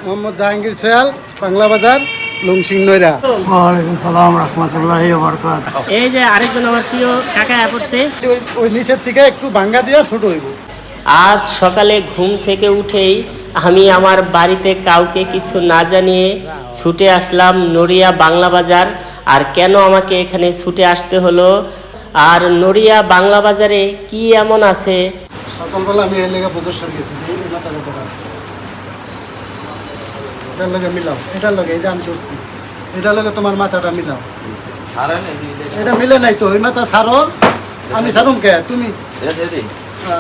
মোহাম্মদ জাহাঙ্গীর সোয়াল, বাংলা বাজার, লুংসিং নৈরা। ওয়ালাইকুম সালাম রহমতুল্লাহি ওয়া বারাকাতুহু। এই যে আরেকজন আমার প্রিয় কাকা পড়ছে, ওই নিচের থেকে একটু ভাঙ্গা দিয়া ছোট হইব। আজ সকালে ঘুম থেকে উঠেই আমি আমার বাড়িতে কাউকে কিছু না জানিয়ে ছুটে আসলাম নড়িয়া বাংলা বাজার। আর কেন আমাকে এখানে ছুটে আসতে হলো, আর নড়িয়া বাংলা বাজারে কি এমন আছে? সকালবেলা আমি এর লেগে প্রদর্শন গেছি, এটার লগে মিলাও, এটার লগে এই যে আমি করছি, এটার লগে তোমার মাথাটা মিলাও। এটা মিলে নাই তো, ওই মাথা ছাড়ো, আমি ছাড়ুম কে তুমি?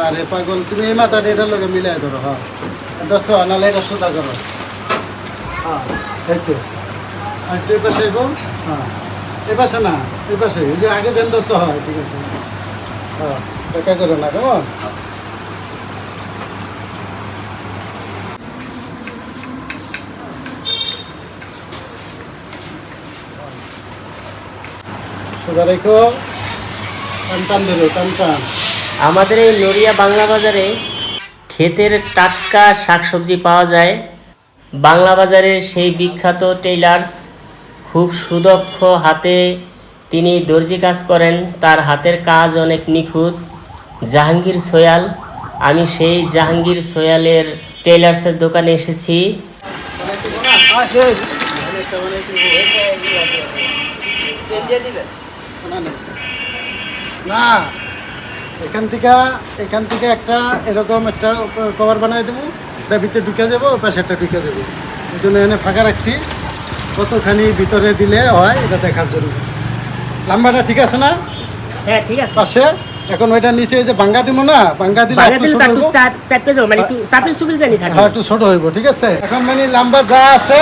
আরে পাগল, তুমি এই মাথাটা এটার লগে মিলাই ধরো। হ্যাঁ দশ, নাহলে এটা সোজা করো। হ্যাঁ এই তো, আর একটু এই পাশে এগো। হ্যাঁ এই পাশে না, এই পাশে, ওই যে আগে দেন দোস্ত। হয় ঠিক আছে, হ্যাঁ দেখা করো না কেমন। সোজা রেখো, টান টান ধরো, টান টান। আমাদের এই নড়িয়া বাংলা বাজারে ক্ষেতের টাটকা শাকসবজি পাওয়া যায়। বাংলা বাজারের সেই বিখ্যাত টেইলার্স, খুব সুদক্ষ হাতে তিনি দর্জি কাজ করেন, তার হাতের কাজ অনেক নিখুঁত। জাহাঙ্গীর সোয়াল, আমি সেই জাহাঙ্গীর সোয়ালের টেইলার্সের দোকানে এসেছি। না, এখান থেকে একটা এরকম একটা কভার বানাই দেবো, এটা ভিতরে ঢুকে যাবো, ওই পাশে একটা ঢুকে দেবো। এই জন্য এনে ফাঁকা রাখছি, কতখানি ভিতরে দিলে হয় এটা দেখার জন্য। লাম্বাটা ঠিক আছে না? হ্যাঁ ঠিক আছে। পাশে এখন ওইটা নিচে যে ভাঙ্গা দিব না, ভাঙ্গা দিলে একটু ছোট হইব। হ্যাঁ একটু ছোট হইব, ঠিক আছে। এখন মানে লাম্বা যা আছে,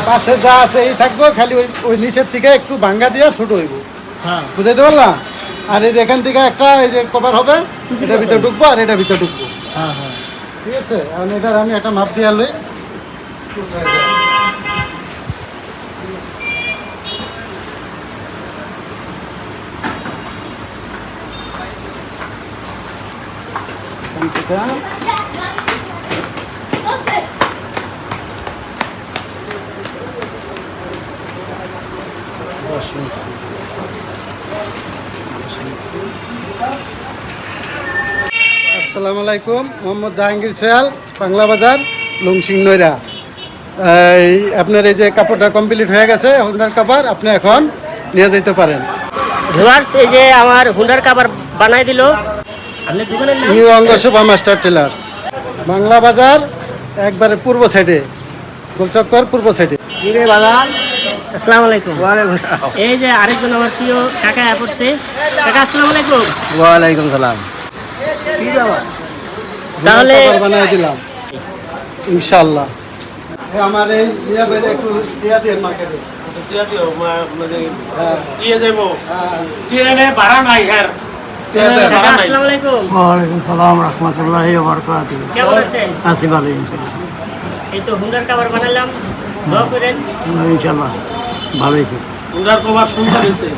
পাশে যা আছে এই থাকবো, খালি ওই নিচের থেকে একটু ভাঙ্গা দিয়ে ছোট হইব। বুঝাইতে পারলাম? আর এই যে এখান থেকে একটা এই যে কভার হবে, এটার ভিতরে ঢুকবো আর এটার ভিতরে ঢুকবো। ঠিক আছে, এখন এটার আমি একটা মাপ দিয়ে লই। আসসালামু আলাইকুম, মোহাম্মদ জাহাঙ্গীর সোয়াল, বাংলা বাজার, লুংসিং নৈরা। এই আপনার এই যে কাপড়টা কমপ্লিট হয়ে গেছে, হুন্ডার কাপড়, আপনি এখন নিয়ে যেতে পারেন। ভিউয়ার্স, এই যে আমার হুন্ডার কাভার বানাই দিল। আপনার দোকানের নাম? নিউ অঙ্গ শোভা মাস্টার টেলার্স, বাংলা বাজার, একবারে পূর্ব সাইডে, গোলচক্কর পূর্ব সাইডে। আসসালামু আলাইকুম। এই যে আরেকজন আমার প্রিয় কাকা পড়ছে, কাকা আসসালামু আলাইকুম। ওয়ালাইকুম সালাম। তাহলে বানাই দিলাম ইনশাআল্লাহ। আমার এই ইয়া বেরে একটু দিয়া দিয়ে মার্কেটে কাকা আসসালামু আলাইকুম। ওয়ালাইকুম সালাম রহমতুল্লাহি ওয়া বারাকাতুহু। কেমন আছেন? আছি ভালো ইনশাআল্লাহ। এই তো হুন্ডার কাভার বানালাম, দোয়া করেন। ইনশাআল্লাহ ভালোই আছি। হুন্ডার কভার সুন্দর হয়েছে।